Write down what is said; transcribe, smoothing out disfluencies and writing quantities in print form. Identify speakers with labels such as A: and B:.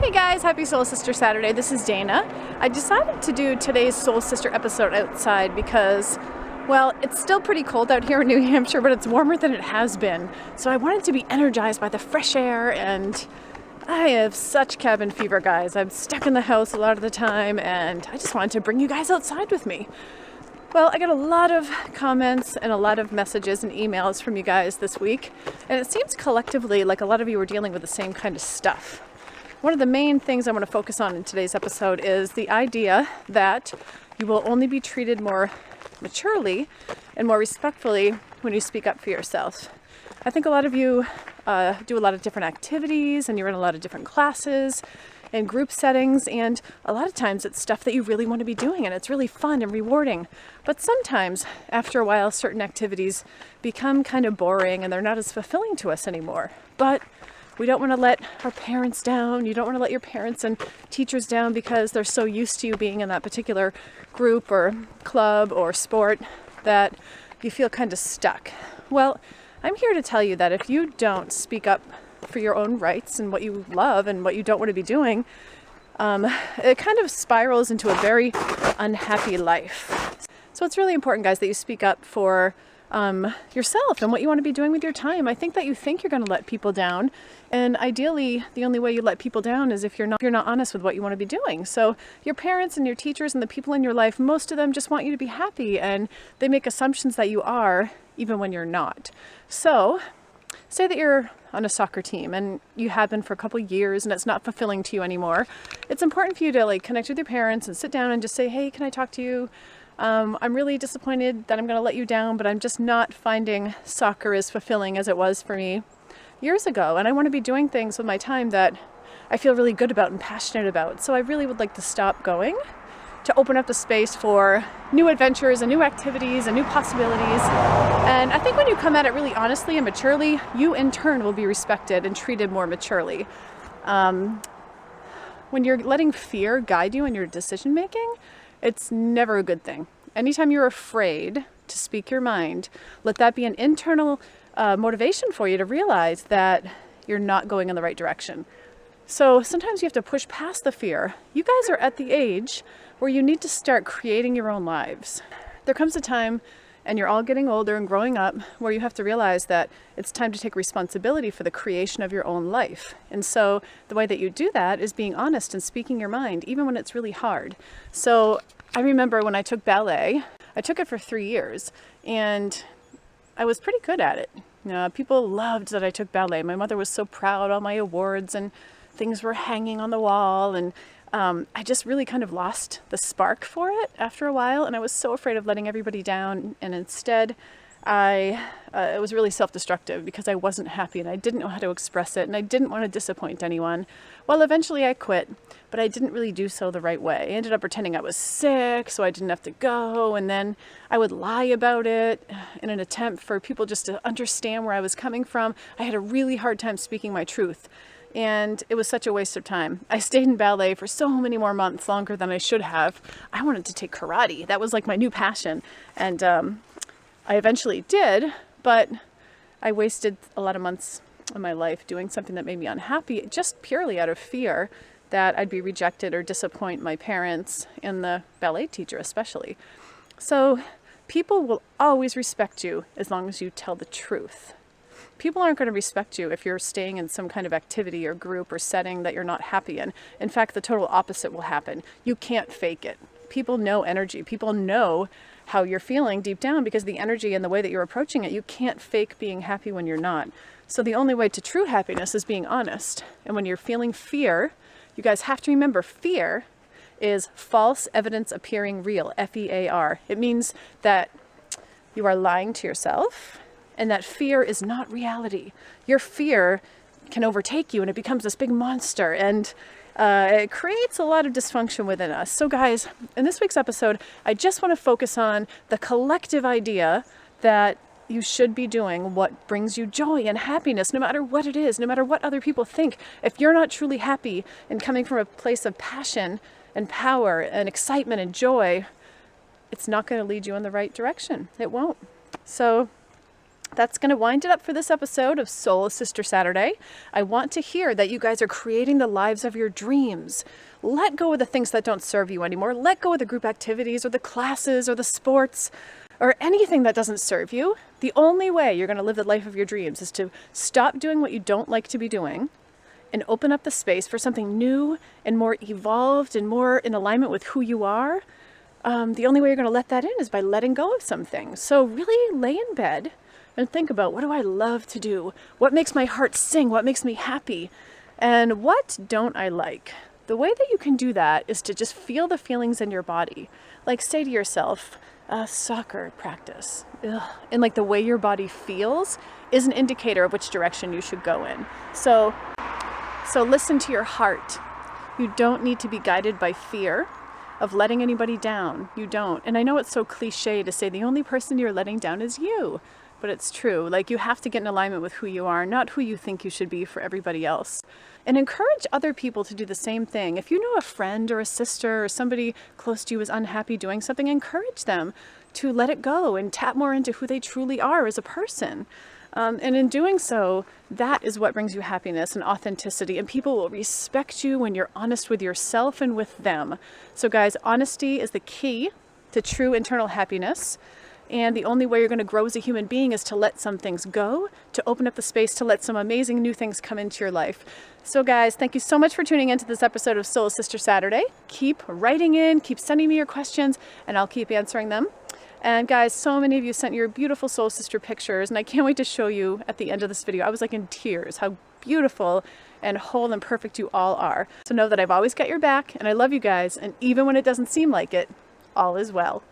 A: Hey guys, happy Soul Sister Saturday. This is Dayna. I decided to do today's Soul Sister episode outside because, well, it's still pretty cold out here in New Hampshire, but it's warmer than it has been. So I wanted to be energized by the fresh air, and I have such cabin fever, guys. I'm stuck in the house a lot of the time, and I just wanted to bring you guys outside with me. Well, I got a lot of comments and a lot of messages and emails from you guys this week, and it seems collectively like a lot of you are dealing with the same kind of stuff. One of the main things I want to focus on in today's episode is the idea that you will only be treated more maturely and more respectfully when you speak up for yourself. I think a lot of you do a lot of different activities, and you're in a lot of different classes and group settings, and a lot of times it's stuff that you really want to be doing, and it's really fun and rewarding. But sometimes, after a while, certain activities become kind of boring and they're not as fulfilling to us anymore. But we don't want to let our parents down. You don't want to let your parents and teachers down because they're so used to you being in that particular group or club or sport that you feel kind of stuck. Well, I'm here to tell you that if you don't speak up for your own rights and what you love and what you don't want to be doing, it kind of spirals into a very unhappy life. So it's really important, guys, that you speak up for yourself and what you want to be doing with your time. I think that you think you're going to let people down, and ideally the only way you let people down is if you're not honest with what you want to be doing. So your parents and your teachers and the people in your life, most of them just want you to be happy, and they make assumptions that you are even when you're not. So say that you're on a soccer team and you have been for a couple years and it's not fulfilling to you anymore. It's important for you to connect with your parents and sit down and just say, hey, can I talk to you? I'm really disappointed that I'm going to let you down, but I'm just not finding soccer as fulfilling as it was for me years ago. And I want to be doing things with my time that I feel really good about and passionate about. So I really would like to stop going, to open up the space for new adventures and new activities and new possibilities. And I think when you come at it really honestly and maturely, you in turn will be respected and treated more maturely. When you're letting fear guide you in your decision making, it's never a good thing. Anytime you're afraid to speak your mind, let that be an internal motivation for you to realize that you're not going in the right direction. So sometimes you have to push past the fear. You guys are at the age where you need to start creating your own lives. There comes a time, and you're all getting older and growing up, where you have to realize that it's time to take responsibility for the creation of your own life. And so the way that you do that is being honest and speaking your mind, even when it's really hard. So I remember when I took ballet, I took it for 3 years, and I was pretty good at it. People loved that I took ballet. My mother was so proud, all my awards and things were hanging on the wall, and I just really kind of lost the spark for it after a while, and I was so afraid of letting everybody down, and instead it was really self-destructive because I wasn't happy and I didn't know how to express it, and I didn't want to disappoint anyone. Well, eventually I quit, but I didn't really do so the right way. I ended up pretending I was sick so I didn't have to go, and then I would lie about it in an attempt for people just to understand where I was coming from. I had a really hard time speaking my truth, and it was such a waste of time. I stayed in ballet for so many more months, longer than I should have. I wanted to take karate. That was like my new passion, and I eventually did, but I wasted a lot of months of my life doing something that made me unhappy, just purely out of fear that I'd be rejected or disappoint my parents and the ballet teacher especially. So people will always respect you as long as you tell the truth. People aren't going to respect you if you're staying in some kind of activity or group or setting that you're not happy in. In fact, the total opposite will happen. You can't fake it. People know energy. People know how you're feeling deep down because the energy and the way that you're approaching it, you can't fake being happy when you're not. So the only way to true happiness is being honest. And when you're feeling fear, you guys have to remember fear is false evidence appearing real, F-E-A-R. It means that you are lying to yourself, and that fear is not reality. Your fear can overtake you and it becomes this big monster, and it creates a lot of dysfunction within us. So guys, in this week's episode, I just want to focus on the collective idea that you should be doing what brings you joy and happiness, no matter what it is, no matter what other people think. If you're not truly happy and coming from a place of passion and power and excitement and joy, it's not going to lead you in the right direction. It won't. So that's going to wind it up for this episode of Soul Sister Saturday. I want to hear that you guys are creating the lives of your dreams. Let go of the things that don't serve you anymore. Let go of the group activities or the classes or the sports or anything that doesn't serve you. The only way you're going to live the life of your dreams is to stop doing what you don't like to be doing and open up the space for something new and more evolved and more in alignment with who you are. The only way you're going to let that in is by letting go of some things. So really lay in bed and think about, what do I love to do? What makes my heart sing? What makes me happy? And what don't I like? The way that you can do that is to just feel the feelings in your body. Like, say to yourself, soccer practice. Ugh. And like the way your body feels is an indicator of which direction you should go in. So listen to your heart. You don't need to be guided by fear of letting anybody down. You don't. And I know it's so cliche to say the only person you're letting down is you, but it's true. Like, you have to get in alignment with who you are, not who you think you should be for everybody else. And encourage other people to do the same thing. If you know a friend or a sister or somebody close to you is unhappy doing something, encourage them to let it go and tap more into who they truly are as a person. And in doing so, that is what brings you happiness and authenticity. And people will respect you when you're honest with yourself and with them. So guys, honesty is the key to true internal happiness. And the only way you're going to grow as a human being is to let some things go, to open up the space to let some amazing new things come into your life. So guys, thank you so much for tuning into this episode of Soul Sister Saturday. Keep writing in, keep sending me your questions, and I'll keep answering them. And guys, so many of you sent your beautiful Soul Sister pictures, and I can't wait to show you at the end of this video. I was like in tears how beautiful and whole and perfect you all are. So know that I've always got your back, and I love you guys, and even when it doesn't seem like it, all is well.